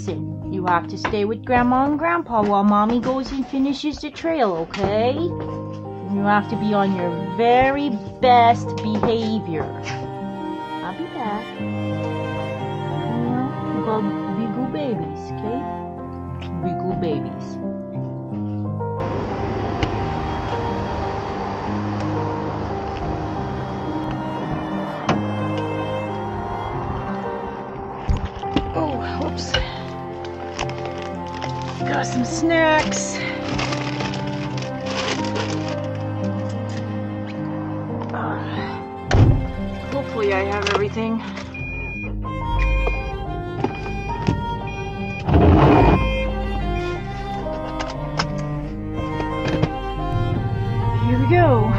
listen, you have to stay with Grandma and Grandpa while Mommy goes and finishes the trail, okay? You have to be on your very best behavior. I'll be back. We're called Beagle babies, okay? Beagle babies. Oh, whoops. Got some snacks. Hopefully I have everything. Here we go.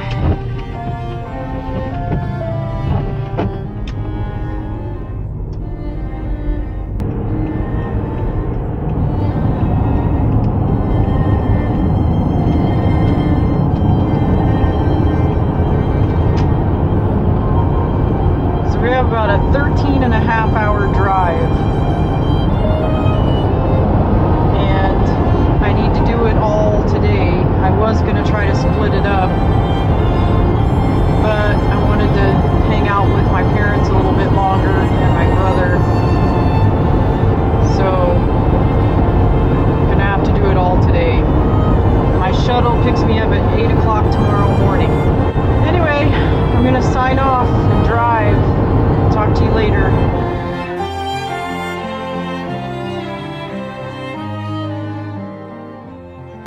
We have about a 13.5-hour drive, and I need to do it all today. I was going to try to split it up, but I wanted to hang out with my parents a little bit longer and my brother, so I'm going to have to do it all today. My shuttle picks me up at 8 o'clock tomorrow morning. Anyway, I'm going to sign off and drive. Talk to you later.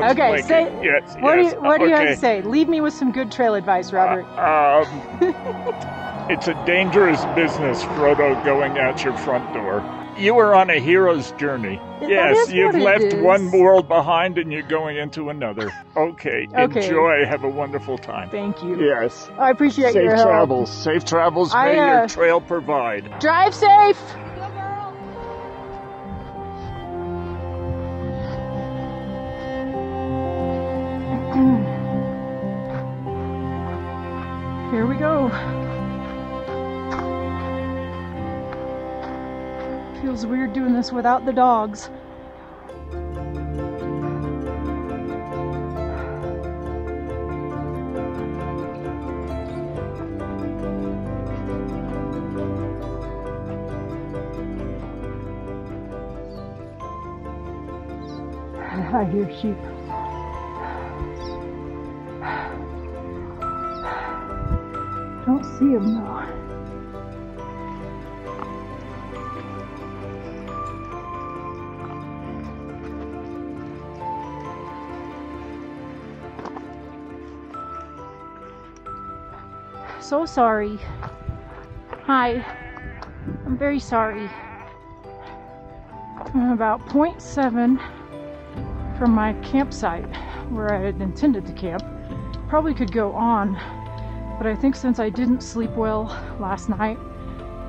Okay, say yes, what yes. do you have to say? Leave me with some good trail advice, Robert. It's a dangerous business, Frodo, going out your front door. You are on a hero's journey. Yes, you've left one world behind and you're going into another. Okay, enjoy. Have a wonderful time. Thank you. Yes. I appreciate your help. Safe travels. Safe travels. May your trail provide. Drive safe. Here we go. Feels weird doing this without the dogs. I hear sheep. Don't see them though. So sorry. Hi. I'm very sorry. I'm about 0.7 from my campsite where I had intended to camp. Probably could go on, but I think since I didn't sleep well last night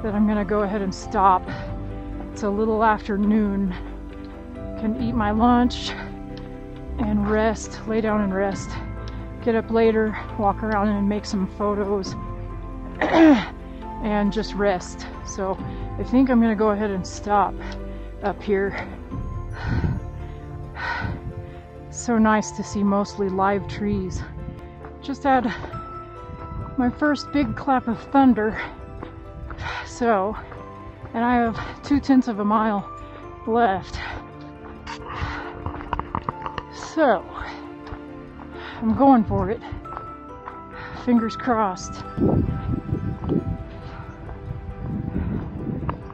that I'm gonna go ahead and stop. It's a little after noon. Can eat my lunch and rest, lay down and rest. Get up later, walk around and make some photos and just rest. So I think I'm gonna go ahead and stop up here. So nice to see mostly live trees. Just had my first big clap of thunder. So, and I have 2/10 mile left. So, I'm going for it. Fingers crossed.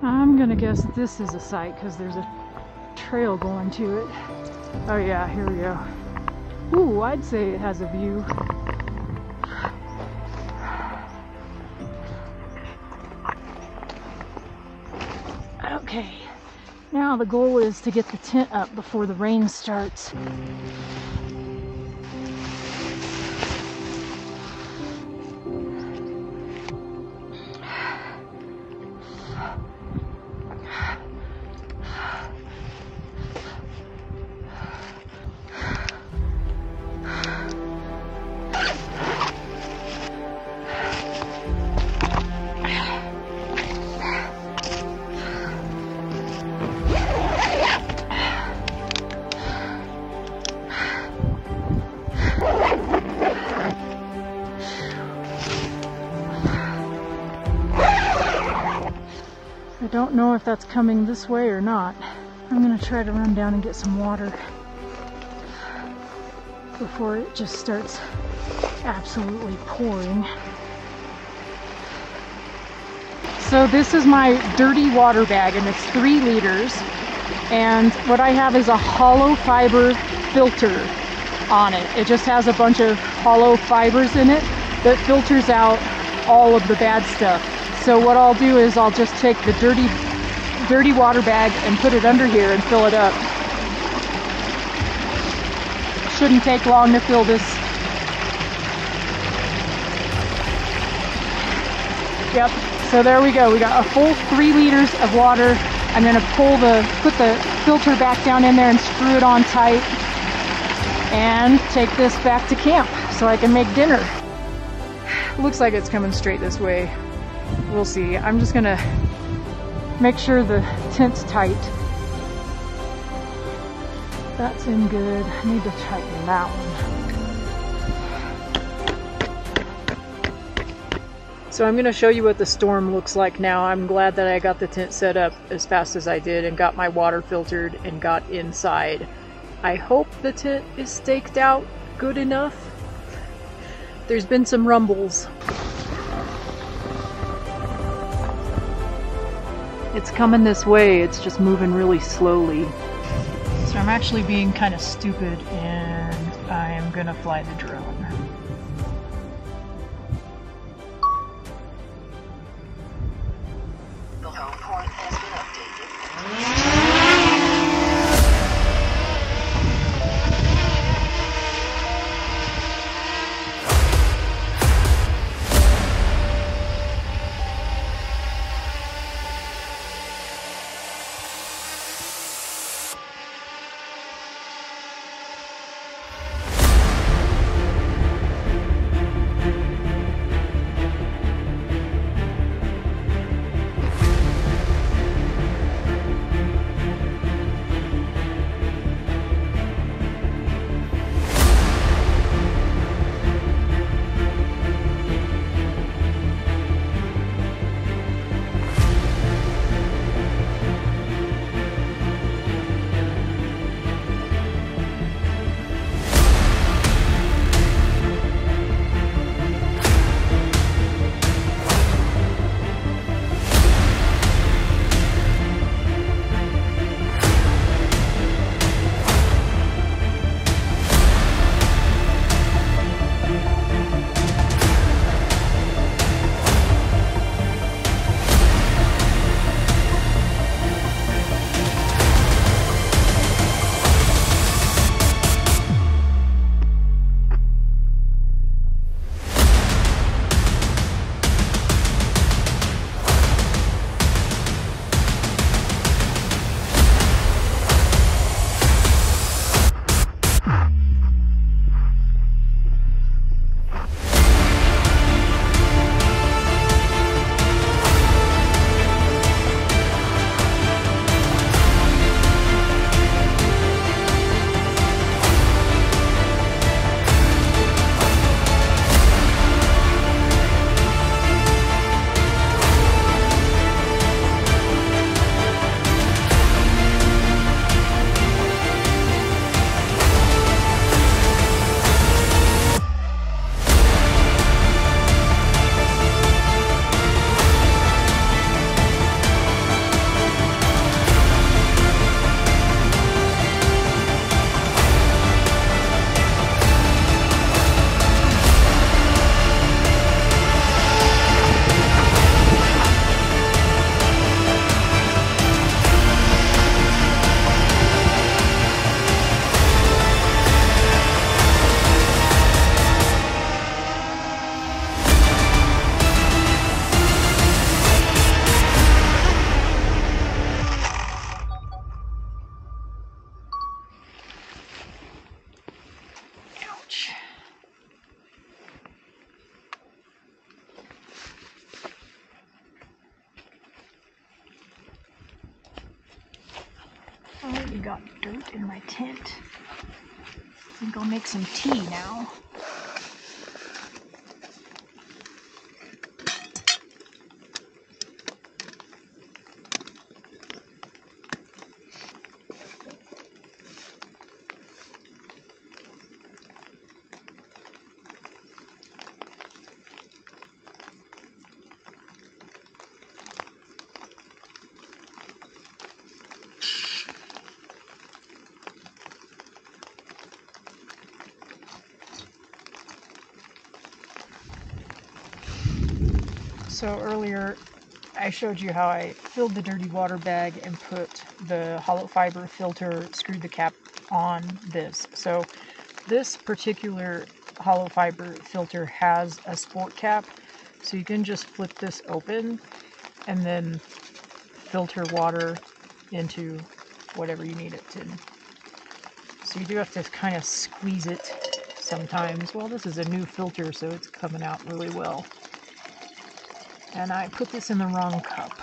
I'm gonna guess this is a site because there's a trail going to it. Oh yeah, here we go. Ooh, I'd say it has a view. Okay, now the goal is to get the tent up before the rain starts. don't know if that's coming this way or not. I'm gonna try to run down and get some water before it just starts absolutely pouring. So this is my dirty water bag, and it's 3 liters. And what I have is a hollow fiber filter on it. It just has a bunch of hollow fibers in it that filters out all of the bad stuff. So what I'll do is I'll just take the dirty water bag and put it under here and fill it up. Shouldn't take long to fill this. Yep, so there we go. We got a full 3 liters of water. I'm gonna put the filter back down in there and screw it on tight and take this back to camp so I can make dinner. Looks like it's coming straight this way. We'll see. I'm just gonna make sure the tent's tight. That's in good. I need to tighten that one. So I'm gonna show you what the storm looks like now. I'm glad that I got the tent set up as fast as I did and got my water filtered and got inside. I hope the tent is staked out good enough. There's been some rumbles. It's coming this way, it's just moving really slowly. So I'm actually being kind of stupid and I am gonna fly the drone. The home point has been updated. I already got dirt in my tent. I think I'll make some tea now. So earlier I showed you how I filled the dirty water bag and put the hollow fiber filter, screwed the cap on this. So this particular hollow fiber filter has a sport cap, so you can just flip this open and then filter water into whatever you need it to. So you do have to kind of squeeze it sometimes. Well, this is a new filter, so it's coming out really well. And I put this in the wrong cup.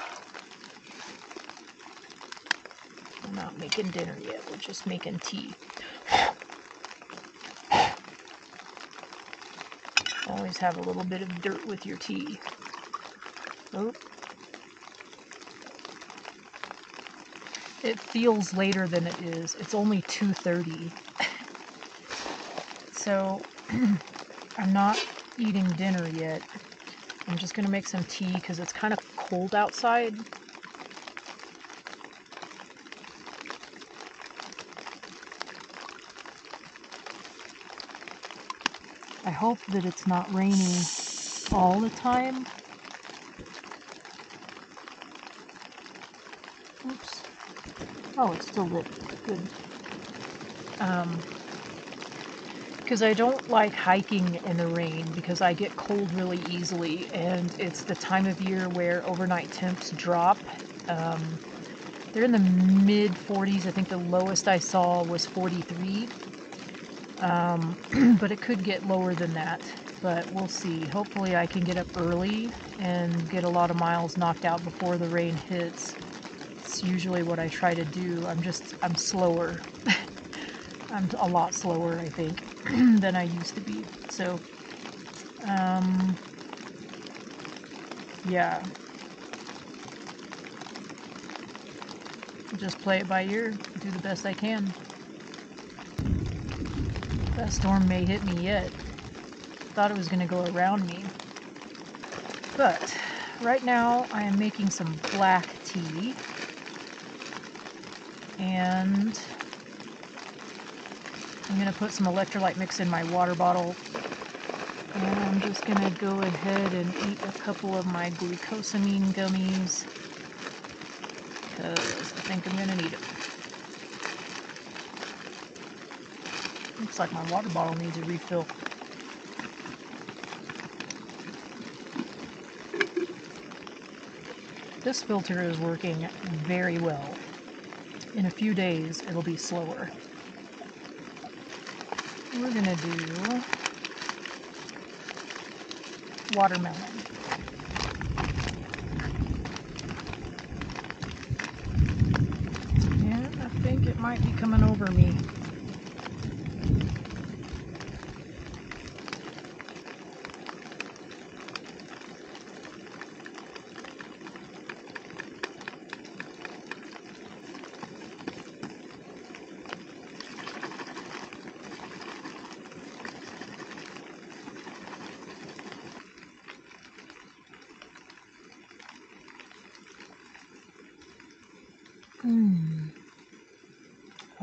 We're not making dinner yet, we're just making tea. Always have a little bit of dirt with your tea. Oh. It feels later than it is. It's only 2:30. So I'm not eating dinner yet. I'm just going to make some tea because it's kind of cold outside. I hope that it's not rainy all the time. Oops. Oh, it's still lit. Good. Because I don't like hiking in the rain because I get cold really easily, and it's the time of year where overnight temps drop. They're in the mid 40s. I think the lowest I saw was 43. But it could get lower than that, but we'll see. Hopefully I can get up early and get a lot of miles knocked out before the rain hits. It's usually what I try to do. I'm slower. I'm a lot slower, I think, than I used to be. So, yeah. Just play it by ear, do the best I can. That storm may hit me yet. Thought it was going to go around me. But right now I am making some black tea. And I'm going to put some electrolyte mix in my water bottle. And I'm just going to go ahead and eat a couple of my glucosamine gummies, because I think I'm going to need them. Looks like my water bottle needs a refill. This filter is working very well. In a few days, it'll be slower. We're gonna do watermelon. And I think it might be coming over me.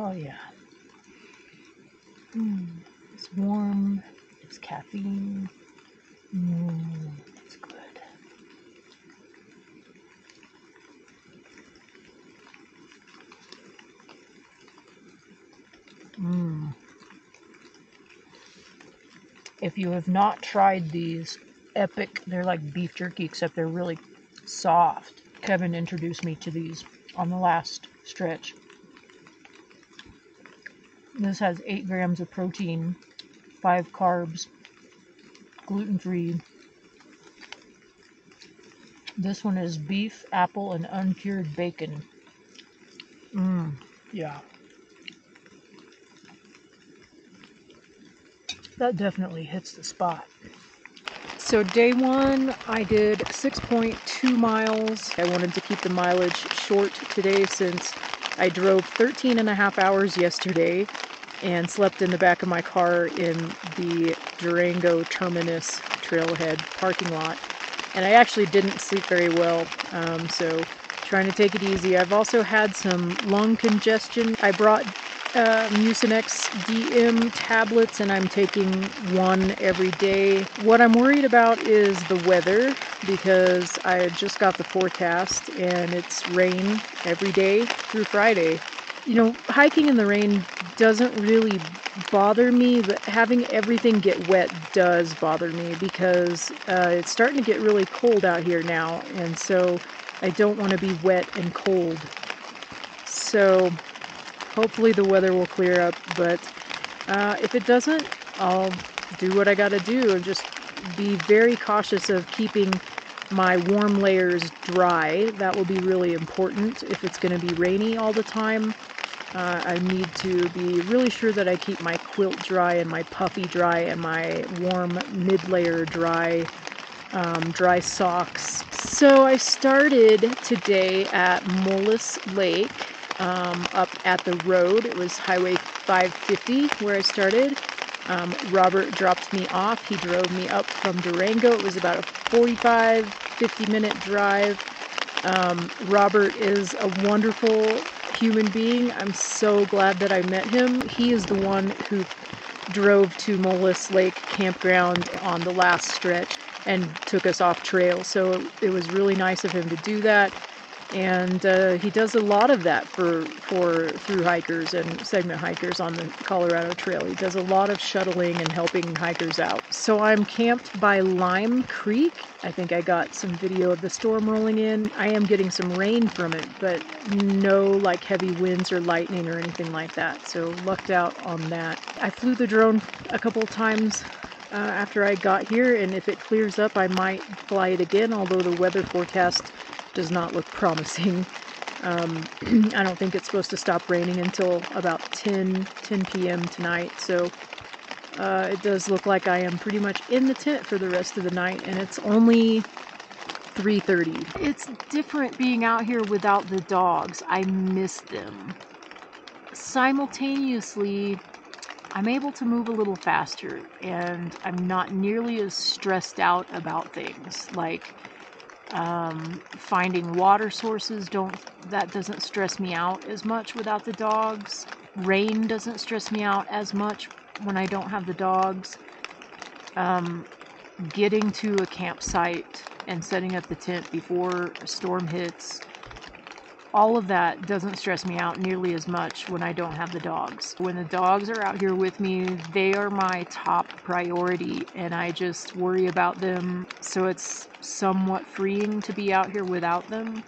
Oh yeah. It's warm. It's caffeine. It's good. If you have not tried these, epic. They're like beef jerky, except they're really soft. Kevin introduced me to these on the last stretch. This has 8 grams of protein, 5 carbs, gluten-free. This one is beef, apple, and uncured bacon. Yeah. That definitely hits the spot. So day one, I did 6.2 miles. I wanted to keep the mileage short today since I drove 13 and a half hours yesterday and slept in the back of my car in the Durango Terminus Trailhead parking lot. And I actually didn't sleep very well, so trying to take it easy. I've also had some lung congestion. I brought Mucinex DM tablets, and I'm taking one every day. What I'm worried about is the weather. because I just got the forecast and it's rain every day through Friday. You know, hiking in the rain doesn't really bother me, but having everything get wet does bother me because it's starting to get really cold out here now, and so I don't want to be wet and cold. So hopefully the weather will clear up, but if it doesn't, I'll do what I gotta do and just be very cautious of keeping my warm layers dry. That will be really important if it's going to be rainy all the time. I need to be really sure that I keep my quilt dry and my puffy dry and my warm mid-layer dry, dry socks. So I started today at Mullis Lake, up at the road. It was Highway 550 where I started. Robert dropped me off. He drove me up from Durango. It was about a 45-50 minute drive. Robert is a wonderful human being. I'm so glad that I met him. He is the one who drove to Mullis Lake Campground on the last stretch and took us off trail. So it was really nice of him to do that. And he does a lot of that for through hikers and segment hikers on the Colorado Trail. He does a lot of shuttling and helping hikers out. So I'm camped by Lime Creek. I think I got some video of the storm rolling in. I am getting some rain from it, but no like heavy winds or lightning or anything like that. So lucked out on that. I flew the drone a couple times after I got here, and if it clears up, I might fly it again, although the weather forecast does not look promising. I don't think it's supposed to stop raining until about 10 p.m. tonight, so it does look like I am pretty much in the tent for the rest of the night, and it's only 3:30. It's different being out here without the dogs. I miss them. Simultaneously, I'm able to move a little faster, and I'm not nearly as stressed out about things, like finding water sources that doesn't stress me out as much without the dogs. Rain doesn't stress me out as much when I don't have the dogs. Getting to a campsite and setting up the tent before a storm hits, all of that doesn't stress me out nearly as much when I don't have the dogs. When the dogs are out here with me, they are my top priority, and I just worry about them. So it's somewhat freeing to be out here without them.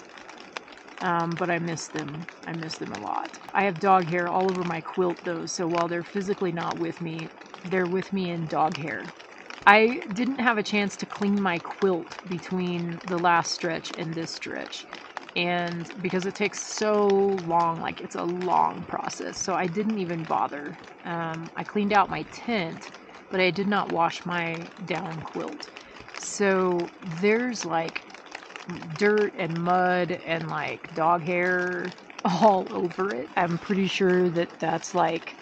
But I miss them. I miss them a lot. I have dog hair all over my quilt though, so while they're physically not with me, they're with me in dog hair. I didn't have a chance to clean my quilt between the last stretch and this stretch. And because it takes so long, like it's a long process, so I didn't even bother. I cleaned out my tent, but I did not wash my down quilt. So there's like dirt and mud and like dog hair all over it. I'm pretty sure that that's like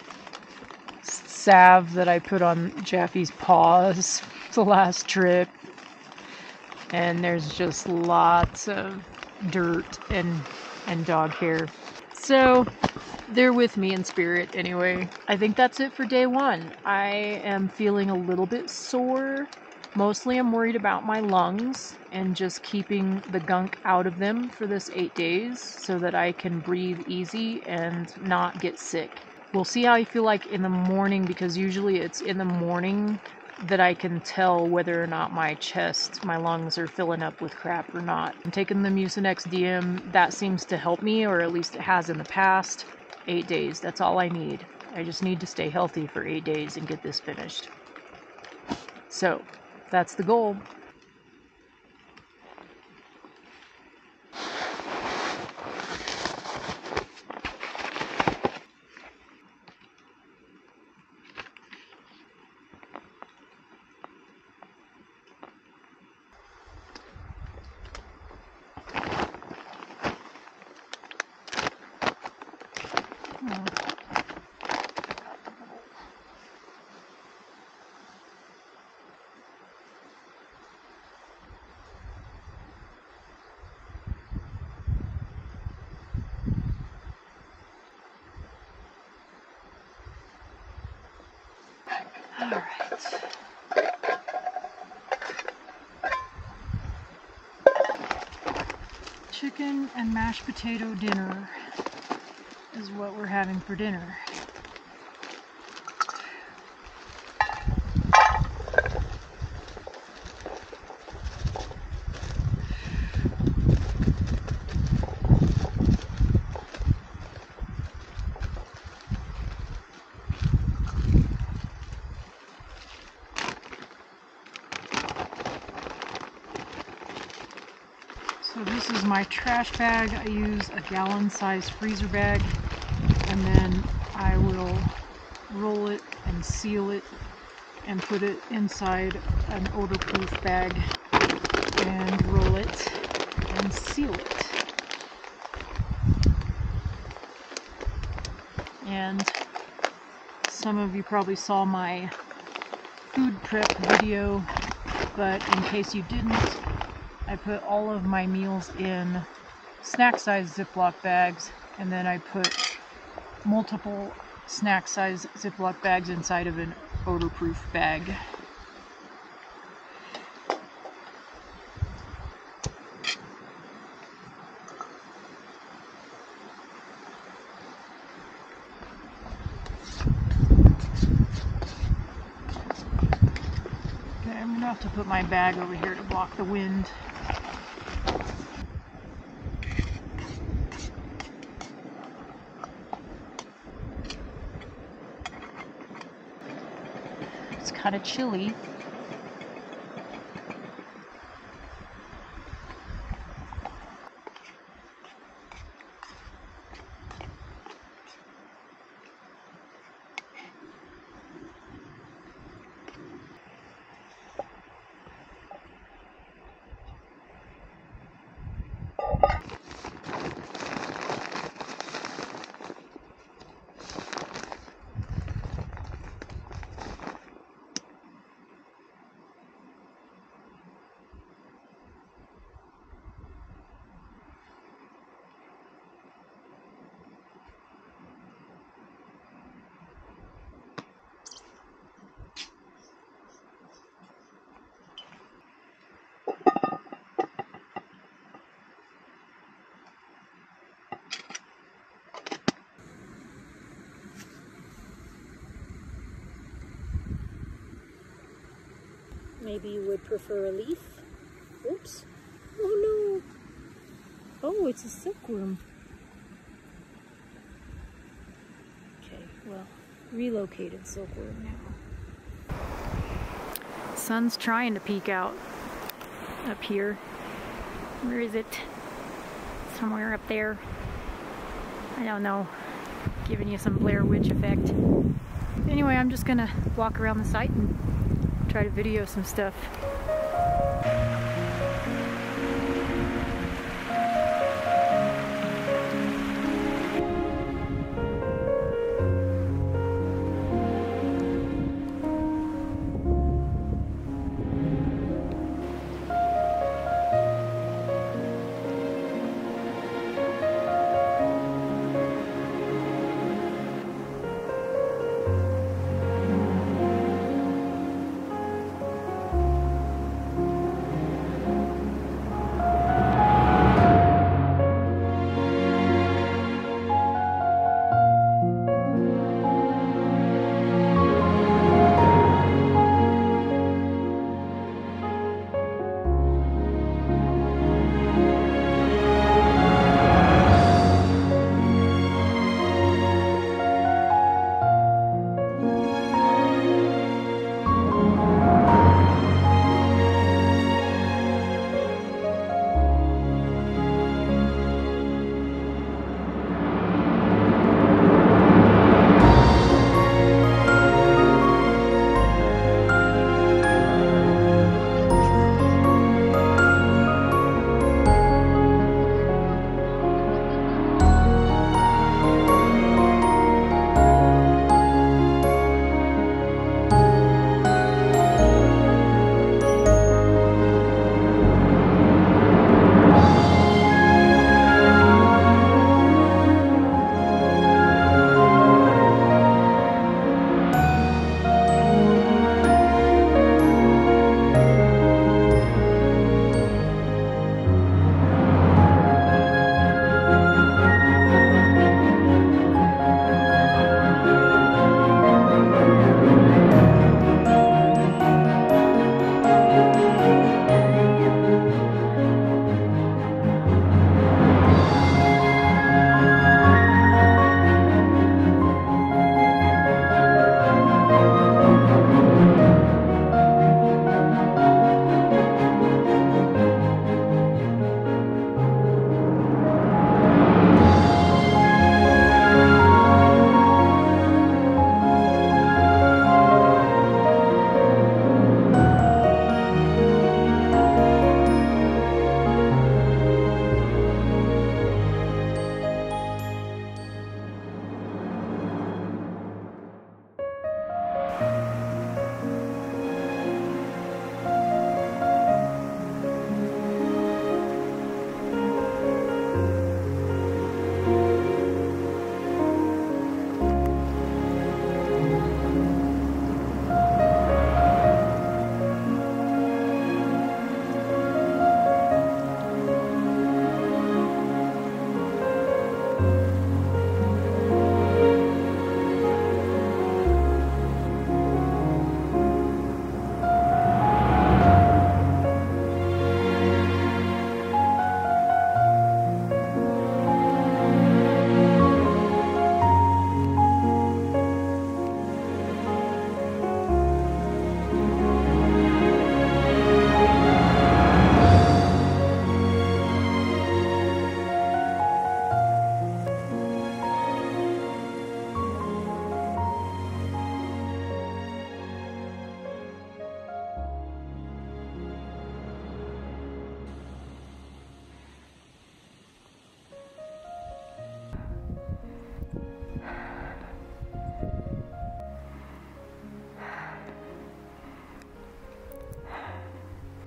salve that I put on Jaffe's paws the last trip. And there's just lots of dirt and dog hair. So they're with me in spirit anyway. I think that's it for day one. I am feeling a little bit sore. Mostly I'm worried about my lungs and just keeping the gunk out of them for this 8 days so that I can breathe easy and not get sick. We'll see how I feel like in the morning, because usually it's in the morning that I can tell whether or not my lungs are filling up with crap or not. I'm taking the Mucinex DM. That seems to help me, or at least it has in the past. 8 days, that's all I need. I just need to stay healthy for 8 days and get this finished. So, that's the goal. Chicken and mashed potato dinner is what we're having for dinner. So this is my trash bag. I use a gallon-sized freezer bag, and then I will roll it and seal it and put it inside an odor-proof bag and roll it and seal it. And some of you probably saw my food prep video, but in case you didn't, I put all of my meals in snack-sized Ziploc bags, and then I put multiple snack-sized Ziploc bags inside of an odor-proof bag. Okay, I'm gonna have to put my bag over here to block the wind. It's kind of chilly. Maybe you would prefer a leaf? Oops. Oh no. Oh, it's a silkworm. Okay, well, relocated silkworm now. Sun's trying to peek out up here. Where is it? Somewhere up there. I don't know. Giving you some Blair Witch effect. Anyway, I'm just gonna walk around the site and try to video some stuff.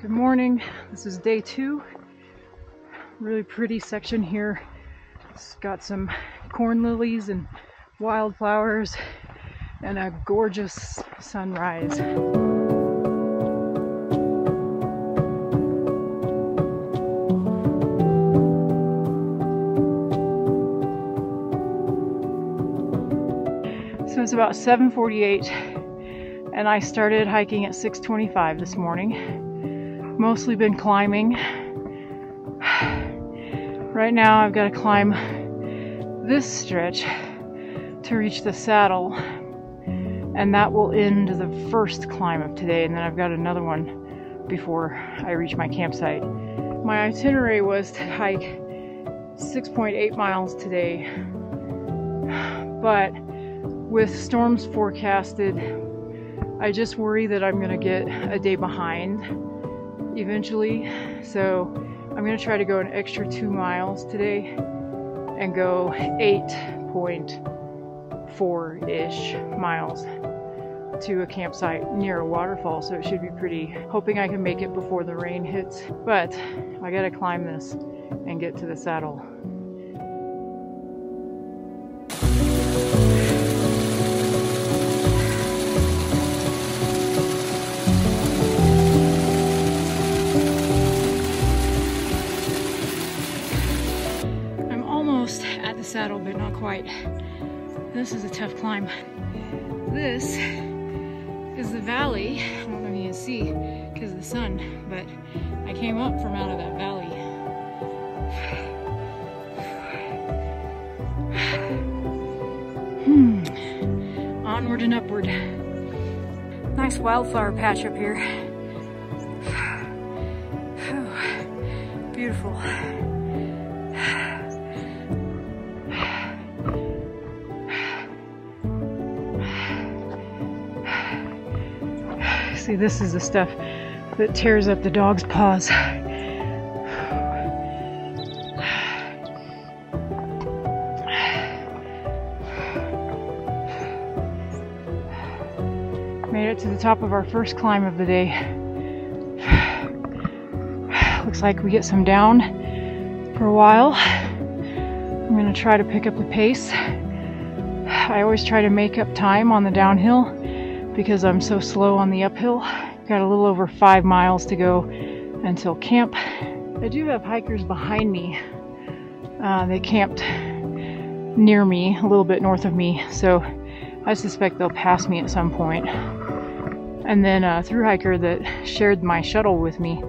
Good morning. This is day 2. Really pretty section here. It's got some corn lilies and wildflowers and a gorgeous sunrise. So it's about 7:48 and I started hiking at 6:25 this morning. Mostly been climbing. Right now I've got to climb this stretch to reach the saddle, and that will end the first climb of today, and then I've got another one before I reach my campsite. My itinerary was to hike 6.8 miles today, but with storms forecasted, I just worry that I'm gonna get a day behind eventually, so I'm gonna try to go an extra 2 miles today and go 8.4-ish miles to a campsite near a waterfall, so it should be pretty. Hoping I can make it before the rain hits, but I gotta climb this and get to the saddle. Saddle, but not quite. This is a tough climb. This is the valley. I don't know if you can see because of the sun, but I came up from out of that valley. Onward and upward. Nice wildflower patch up here. Beautiful. See, this is the stuff that tears up the dog's paws. Made it to the top of our first climb of the day. Looks like we get some down for a while. I'm going to try to pick up the pace. I always try to make up time on the downhill because I'm so slow on the uphill. Got a little over 5 miles to go until camp. I do have hikers behind me. They camped near me, a little bit north of me, so I suspect they'll pass me at some point. And then a thru hiker that shared my shuttle with me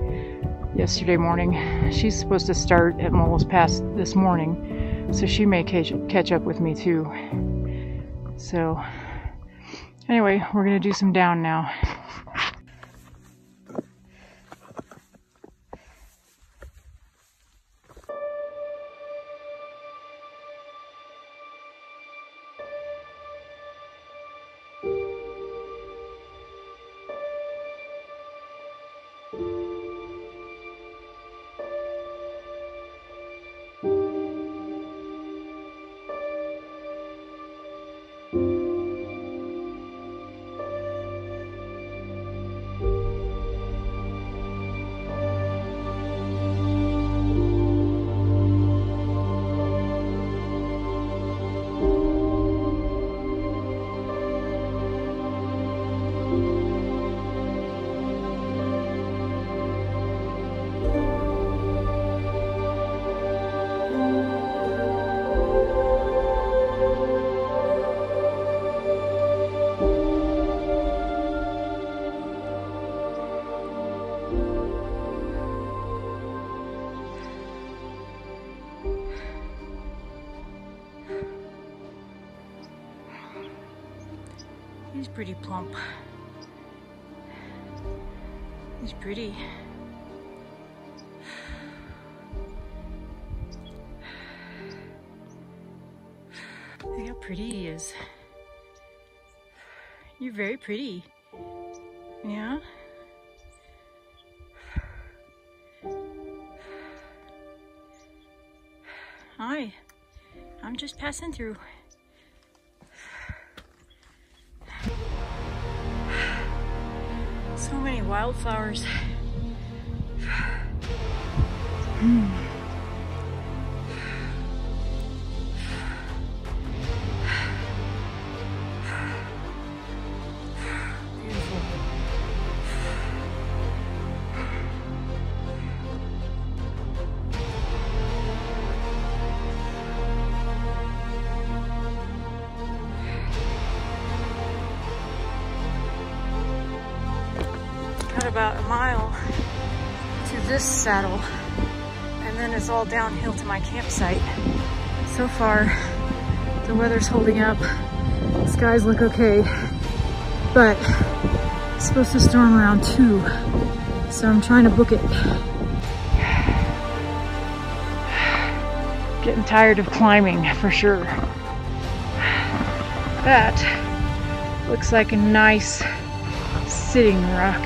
yesterday morning, she's supposed to start at Moles Pass this morning, so she may catch up with me too. So anyway, we're gonna do some down now. He's pretty plump. He's pretty. Look how pretty he is. You're very pretty. Yeah? Hi. I'm just passing through. So many wildflowers Got about a mile to this saddle, and then it's all downhill to my campsite. So far, the weather's holding up. The skies look okay, but it's supposed to storm around 2, so I'm trying to book it. Getting tired of climbing for sure. That looks like a nice sitting rock.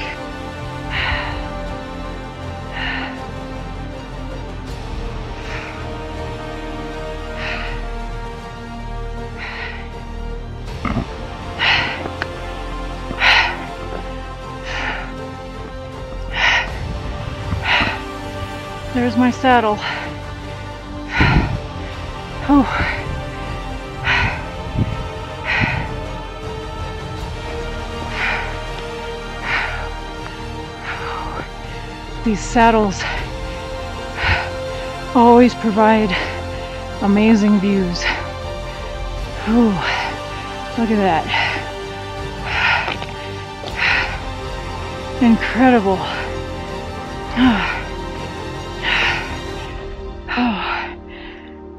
There's my saddle. Oh. These saddles always provide amazing views. Oh, look at that. Incredible.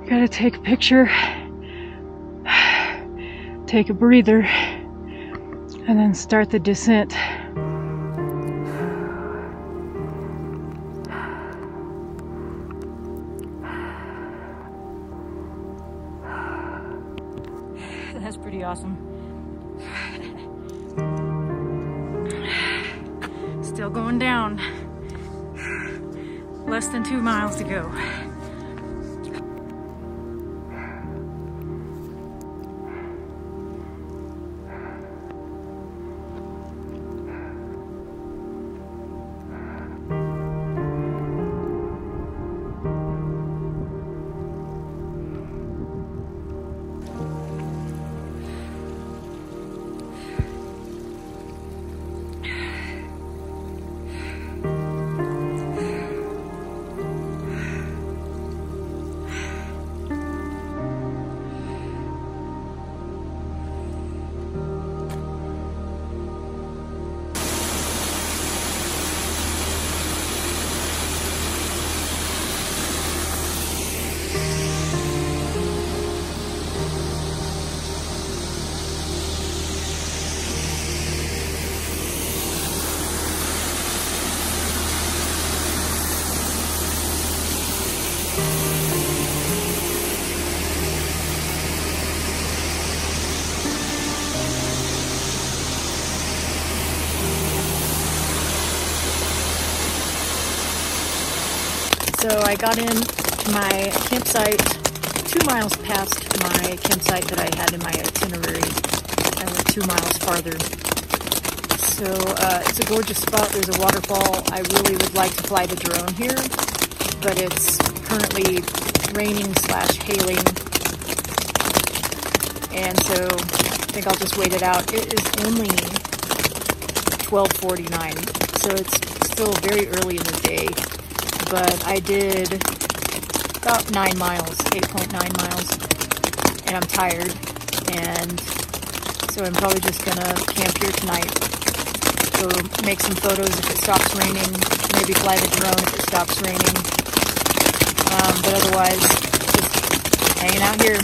Gotta take a picture, take a breather, and then start the descent. That's pretty awesome. Still going down. Less than 2 miles to go. So I got in my campsite 2 miles past my campsite that I had in my itinerary. I went 2 miles farther. So it's a gorgeous spot. There's a waterfall. I really would like to fly the drone here, but it's currently raining / hailing. And so I think I'll just wait it out. It is only 12:49, so it's still very early in the day. But I did about 9 miles, 8.9 miles, and I'm tired, and so I'm probably just gonna camp here tonight, go make some photos if it stops raining, maybe fly the drone if it stops raining, but otherwise, just hanging out here.